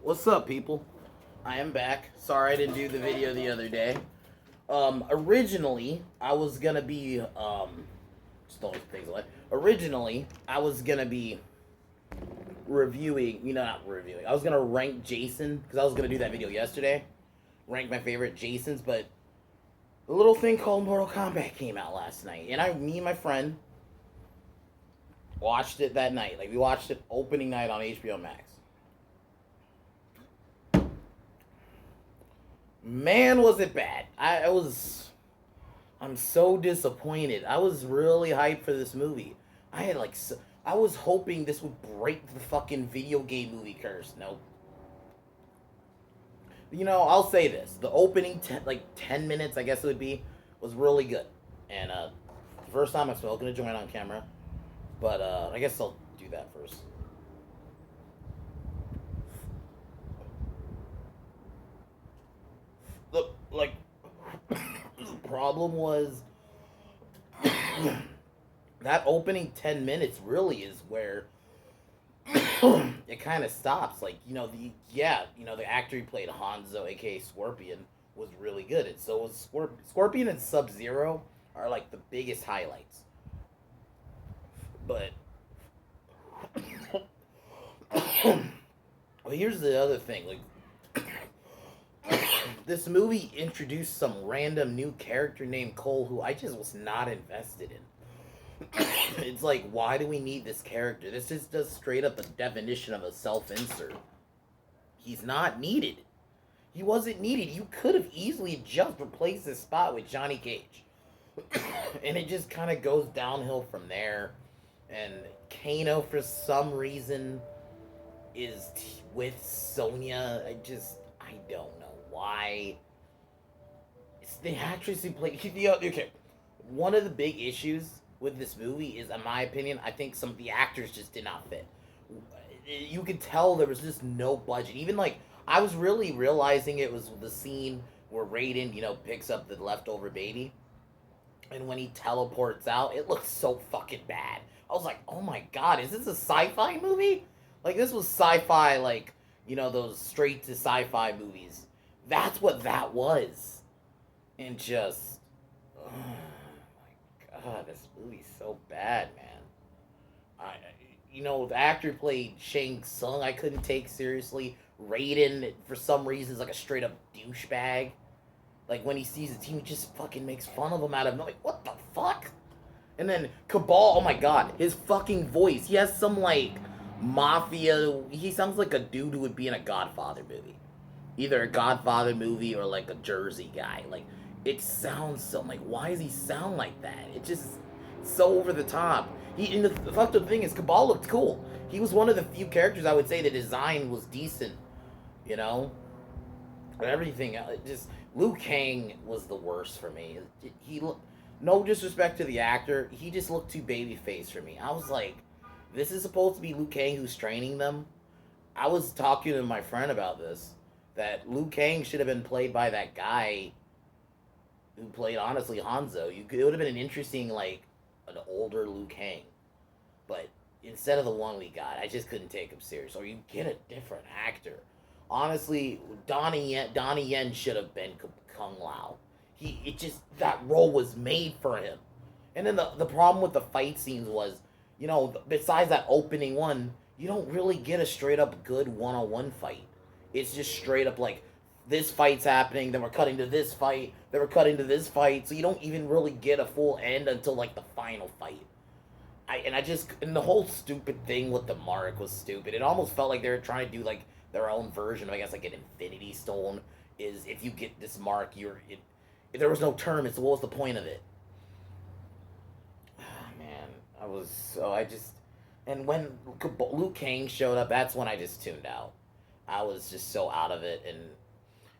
What's up, people? I am back. Sorry I didn't do the video the other day. Originally, I was gonna be, just always things like. Originally, I was gonna be reviewing, not reviewing. I was gonna rank Jason, because I was gonna do that video yesterday. Rank my favorite Jasons, but a little thing called Mortal Kombat came out last night. And me and my friend, watched it that night. Like, we watched it opening night on HBO Max. Man, was it bad. I'm so disappointed. I was really hyped for this movie. I was hoping this would break the fucking video game movie curse. Nope. I'll say this: the opening 10 minutes, I guess it would be, was really good. And the first time I'm smoking a joint on camera, but I guess I'll do that first. Like, the problem was that opening 10 minutes really is where it kind of stops. Like, the actor who played Hanzo, aka Scorpion, was really good. And so was Scorpion and Sub Zero are like the biggest highlights. But well, here's the other thing. Like, this movie introduced some random new character named Cole who I just was not invested in. It's like, why do we need this character? This is just straight up the definition of a self-insert. He's not needed. He wasn't needed. You could have easily just replaced his spot with Johnny Cage. And it just kind of goes downhill from there. And Kano, for some reason, is with Sonya. I don't know why. The actress who played. Okay. One of the big issues with this movie is, in my opinion, I think some of the actors just did not fit. You could tell there was just no budget. Even like, I was really realizing it was the scene where Raiden, picks up the leftover baby. And when he teleports out, it looks so fucking bad. I was like, oh my god, is this a sci-fi movie? Like, this was sci-fi, like, those straight to sci-fi movies. That's what that was. And just, oh my god, this movie's so bad, man. The actor played Shang Tsung, I couldn't take seriously. Raiden, for some reason, is like a straight up douchebag. Like, when he sees the team, he just fucking makes fun of him out of nowhere. Like, what the fuck? And then Cabal, oh my god, his fucking voice. He has some, like, mafia. He sounds like a dude who would be in a Godfather movie. Either a Godfather movie or, like, a Jersey guy. Like, it sounds so, like, why does he sound like that? It just, so over the top. And the fucked up thing is, Cabal looked cool. He was one of the few characters I would say the design was decent, But everything, Liu Kang was the worst for me. No disrespect to the actor, he just looked too babyface for me. I was like, this is supposed to be Liu Kang who's training them? I was talking to my friend about this, that Liu Kang should have been played by that guy who played, honestly, Hanzo. It would have been an interesting, like, an older Liu Kang. But instead of the one we got, I just couldn't take him serious. Or you get a different actor. Honestly, Donnie Yen should have been Kung Lao. That role was made for him. And then the problem with the fight scenes was, besides that opening one, you don't really get a straight up good one-on-one fight. It's just straight up like, this fight's happening, then we're cutting to this fight, then we're cutting to this fight, so you don't even really get a full end until like the final fight. And the whole stupid thing with the mark was stupid. It almost felt like they were trying to do like their own version of, I guess, like an Infinity Stone. Is if you get this mark, if there was no tournament, so what was the point of it? Man, and when Liu Kang showed up, that's when I just tuned out. I was just so out of it,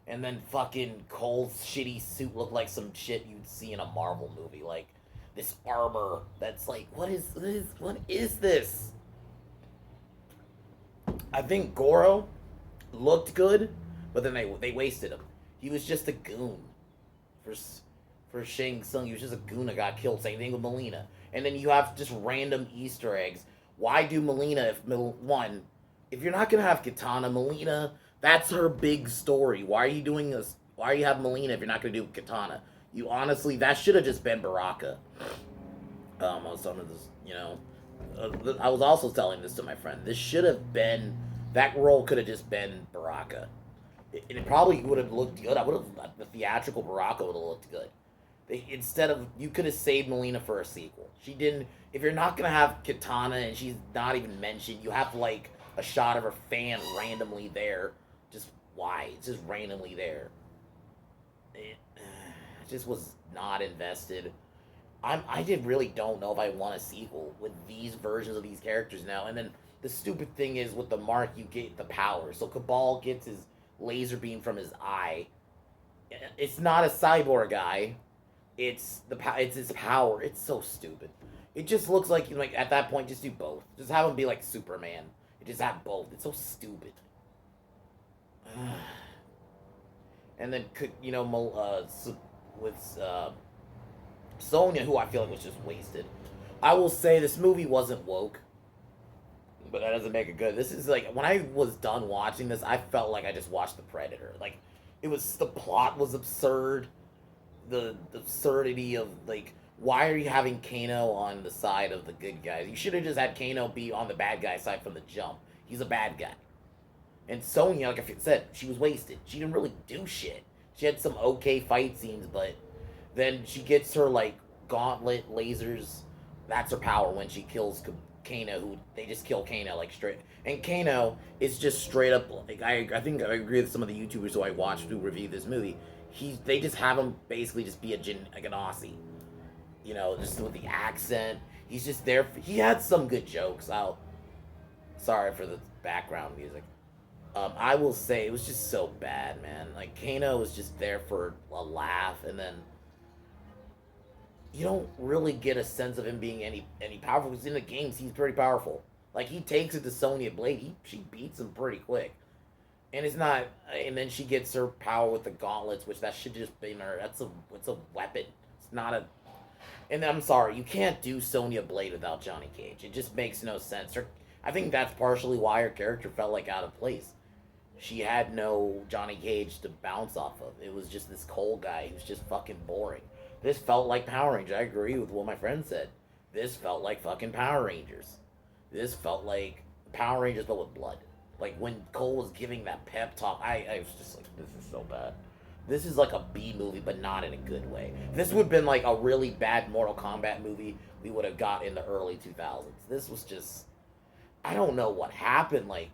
and then fucking Cole's shitty suit looked like some shit you'd see in a Marvel movie, like this armor that's like, what is this? I think Goro looked good, but then they wasted him. He was just a goon for Shang Tsung. He was just a goon that got killed. Same thing with Melina. And then you have just random Easter eggs. Why do Melina if you're not gonna have Katana, Melina That's her big story. Why are you doing this? Why are you having Melina if you're not gonna do Katana? You honestly, that should have just been Baraka. I was telling this, I was also telling this to my friend. This should have been that role could have just been Baraka. It probably would have looked good. I would have the theatrical Baraka would have looked good. Instead of you could have saved Melina for a sequel. She didn't. If you're not gonna have Katana and she's not even mentioned, you have like a shot of her fan randomly there. Just why? It's just randomly there. It just was not invested. I did really don't know if I want a sequel with these versions of these characters now. And then the stupid thing is with the mark you get the power. So Cabal gets his laser beam from his eye. It's not a cyborg guy. It's his power. It's so stupid. It just looks like at that point just do both. Just have him be like Superman. You just have both. It's so stupid. And then with Sonya, who I feel like was just wasted. I will say this movie wasn't woke, but that doesn't make it good. This is like when I was done watching this, I felt like I just watched The Predator. Like the plot was absurd, the absurdity of like why are you having Kano on the side of the good guys? You should have just had Kano be on the bad guy side from the jump. He's a bad guy. And Sonya, like I said, she was wasted. She didn't really do shit. She had some okay fight scenes, but then she gets her like gauntlet lasers. That's her power when she kills Kano. Who they just kill Kano like straight. And Kano is just straight up. Like I think I agree with some of the YouTubers who I watched who review this movie. They just have him basically just be like an Aussie. Just with the accent. He's just there. He had some good jokes. Sorry for the background music. I will say it was just so bad, man. Like Kano was just there for a laugh, and then you don't really get a sense of him being any powerful. Because in the games, he's pretty powerful. Like he takes it to Sonya Blade, she beats him pretty quick, and it's not. And then she gets her power with the gauntlets, which that should just be her. It's a weapon. It's not a. And I'm sorry, you can't do Sonya Blade without Johnny Cage. It just makes no sense. I think that's partially why her character felt like out of place. She had no Johnny Cage to bounce off of. It was just this cold guy who's just fucking boring. This felt like Power Rangers. I agree with what my friend said. This felt like fucking Power Rangers. This felt like Power Rangers but with blood. Like when Cole was giving that pep talk, I was just like, this is so bad. This is like a B movie, but not in a good way. This would have been like a really bad Mortal Kombat movie we would have got in the early 2000s. This was just, I don't know what happened. I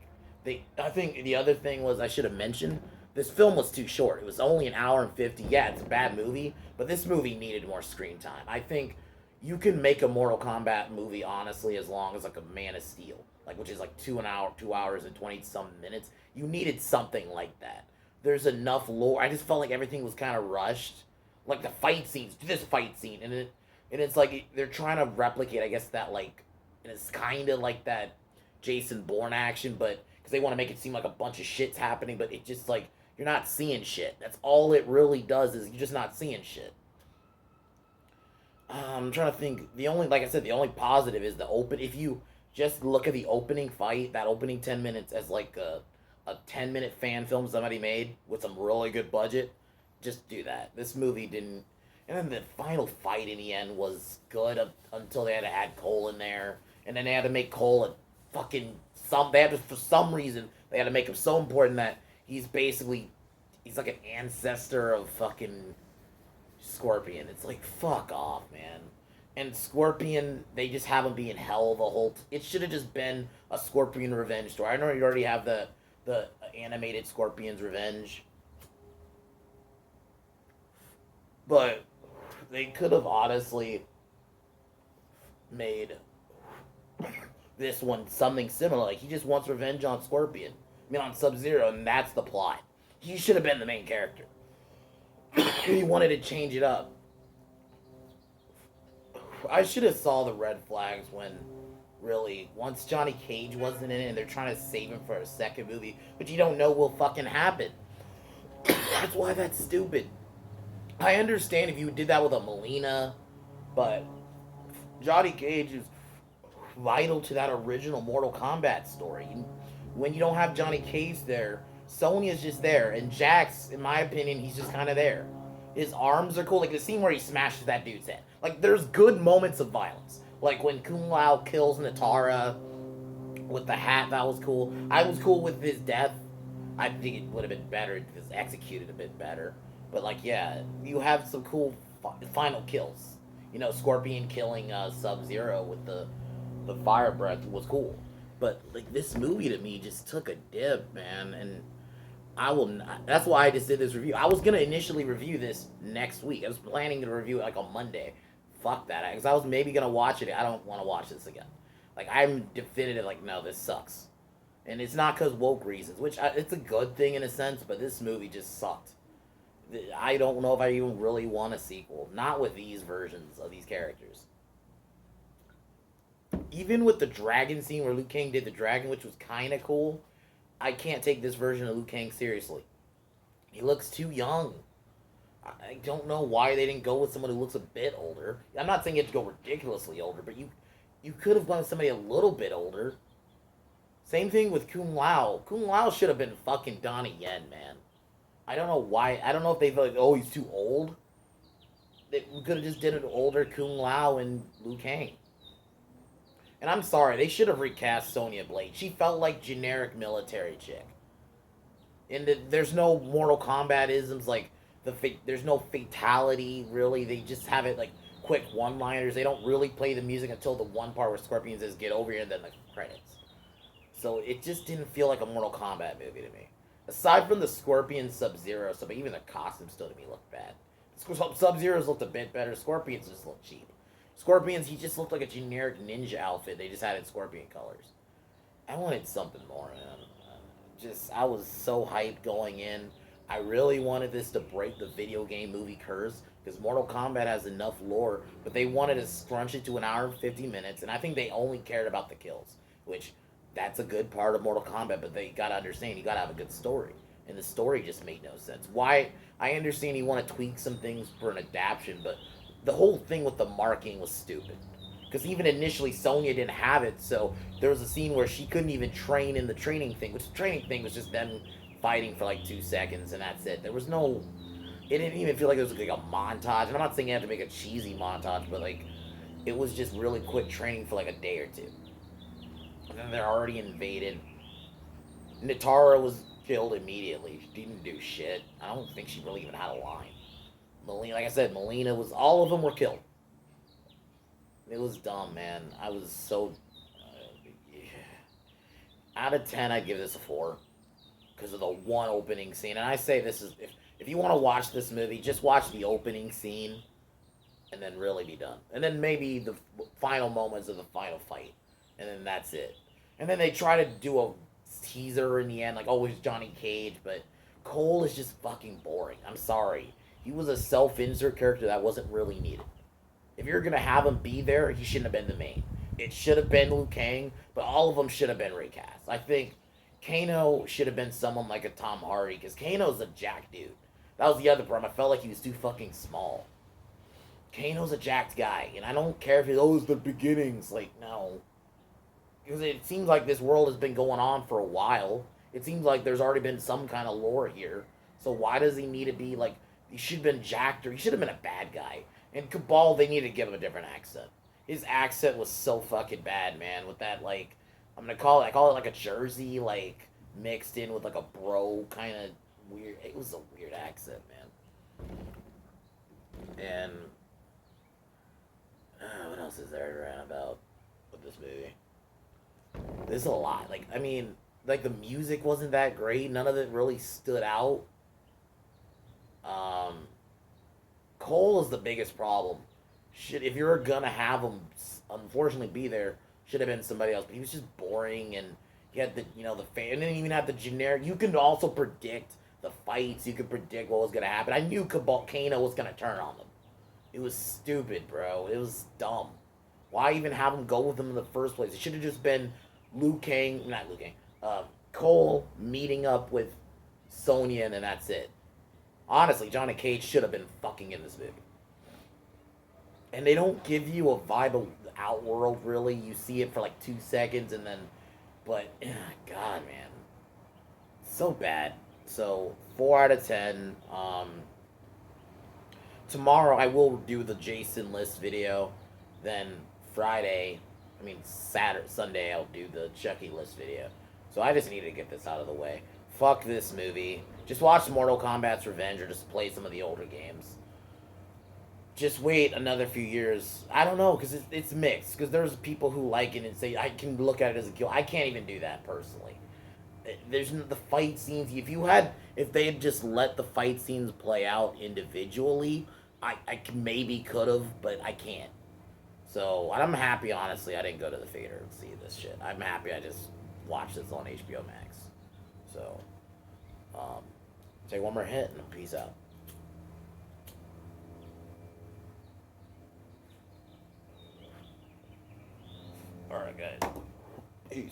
think the other thing was I should have mentioned this film was too short. It was only an hour and 50. Yeah, it's a bad movie, but this movie needed more screen time. I think you can make a Mortal Kombat movie honestly as long as like a Man of Steel, like which is like 2 hours and 20 some minutes. You needed something like that. There's enough lore. I just felt like everything was kind of rushed. Like the fight scenes, this fight scene, and it's like they're trying to replicate, I guess that like, and it's kind of like that Jason Bourne action, but because they want to make it seem like a bunch of shit's happening, but it just like you're not seeing shit. That's all it really does is you're just not seeing shit. I'm trying to think. Like I said, the only positive is the open. If you just look at the opening fight, that opening 10 minutes as like a 10-minute fan film somebody made with some really good budget, just do that. This movie didn't. And then the final fight in the end was good until they had to add Cole in there, and then they had to make Cole a fucking some. They had to, for some reason they had to make him so important that he's like an ancestor of fucking Scorpion. It's like fuck off, man. And Scorpion, they just have him be in hell the whole. It should have just been a Scorpion revenge story. I know you already have the animated Scorpion's Revenge, but they could have honestly made this one something similar. Like he just wants revenge on Scorpion. I mean on Sub-Zero, and that's the plot. He should have been the main character. He wanted to change it up. I should have saw the red flags when really once Johnny Cage wasn't in it and they're trying to save him for a second movie, but you don't know will fucking happen. That's why that's stupid. I understand if you did that with a Melina, but Johnny Cage is vital to that original Mortal Kombat story. When you don't have Johnny Cage there, Sonya's just there, and Jax, in my opinion, he's just kind of there. His arms are cool, like the scene where he smashes that dude's head. Like, there's good moments of violence, like when Kung Lao kills Natara with the hat. That was cool. I was cool with his death. I think it would have been better if it was executed a bit better. But like, yeah, you have some cool final kills. You know, Scorpion killing Sub Zero with the fire breath was cool. But like, this movie to me just took a dip, man, and I will. Not, that's why I just did this review. I was gonna initially review this next week. I was planning to review it like on Monday. Fuck that, because I was maybe gonna watch it. I don't want to watch this again. Like, I'm definitive. Like, no, this sucks, and it's not because woke reasons, which it's a good thing in a sense. But this movie just sucked. I don't know if I even really want a sequel. Not with these versions of these characters. Even with the dragon scene where Liu Kang did the dragon, which was kind of cool, I can't take this version of Liu Kang seriously. He looks too young. I don't know why they didn't go with someone who looks a bit older. I'm not saying you have to go ridiculously older, but you could have gone with somebody a little bit older. Same thing with Kung Lao. Kung Lao should have been fucking Donnie Yen, man. I don't know why. I don't know if they feel like, oh, he's too old. They could have just did an older Kung Lao and Liu Kang. And I'm sorry, they should have recast Sonya Blade. She felt like generic military chick. And there's no Mortal Kombat isms, like there's no fatality really. They just have it like quick one-liners. They don't really play the music until the one part where Scorpion says "Get over here" and then the credits. So it just didn't feel like a Mortal Kombat movie to me. Aside from the Scorpion Sub-Zero, so but even the costumes still to me looked bad. Sub-Zero's looked a bit better. Scorpions just looked cheap. Scorpions, he just looked like a generic ninja outfit. They just had it Scorpion colors. I wanted something more, man. I was so hyped going in. I really wanted this to break the video game movie curse because Mortal Kombat has enough lore, but they wanted to scrunch it to an hour and 50 minutes, and I think they only cared about the kills, which that's a good part of Mortal Kombat, but they gotta understand, you gotta have a good story. And the story just made no sense. Why? I understand you want to tweak some things for an adaptation, but the whole thing with the marking was stupid. Because even initially, Sonya didn't have it, so there was a scene where she couldn't even train in the training thing, which the training thing was just them fighting for like 2 seconds, and that's it. There was no... It didn't even feel like it was like a montage, and I'm not saying you have to make a cheesy montage, but like, it was just really quick training for like a day or two. And then they're already invaded. Natara was killed immediately. She didn't do shit. I don't think she really even had a line. Melina, like I said, Melina was... All of them were killed. It was dumb, man. I was so... Out of 10, I'd give this a 4. Because of the one opening scene. And I say this is... If you want to watch this movie, just watch the opening scene. And then really be done. And then maybe the final moments of the final fight. And then that's it. And then they try to do a teaser in the end. Like, oh, it's Johnny Cage. But Cole is just fucking boring. I'm sorry. He was a self-insert character that wasn't really needed. If you're going to have him be there, he shouldn't have been the main. It should have been Liu Kang, but all of them should have been recast. I think Kano should have been someone like a Tom Hardy, because Kano's a jacked dude. That was the other problem. I felt like he was too fucking small. Kano's a jacked guy, and I don't care if it's the beginnings. Like, no. Because it seems like this world has been going on for a while. It seems like there's already been some kind of lore here. So why does he need to be, like, he should have been jacked, or he should have been a bad guy. And Cabal, they needed to give him a different accent. His accent was so fucking bad, man. With that, like, I call it like a Jersey, like, mixed in with, like, a bro kind of weird. It was a weird accent, man. And, what else is there to rant about with this movie? There's a lot. Like, I mean, like, the music wasn't that great. None of it really stood out. Cole is the biggest problem. If you're gonna have him, unfortunately, be there, should have been somebody else. But he was just boring, and he had the fan, and didn't even have the generic. You can also predict the fights. You could predict what was gonna happen. I knew Kano was gonna turn on them. It was stupid, bro. It was dumb. Why even have him go with them in the first place? It should have just been Cole meeting up with Sonya, and then that's it. Honestly, Johnny Cage should have been fucking in this movie. And they don't give you a vibe of the Outworld, really. You see it for like 2 seconds, and then... But, God, man. So bad. So 4 out of 10. Tomorrow I will do the Jason list video. Then Friday, Saturday, Sunday I'll do the Chucky list video. So I just need to get this out of the way. Fuck this movie. Just watch Mortal Kombat's Revenge or just play some of the older games. Just wait another few years. I don't know, because it's mixed. Because there's people who like it and say, I can look at it as a kill. I can't even do that personally. There's the fight scenes. If they had just let the fight scenes play out individually, maybe could have, but I can't. So I'm happy, honestly, I didn't go to the theater and see this shit. I'm happy I just watched this on HBO Max. So, um, take one more hit and peace out. All right, guys. Peace.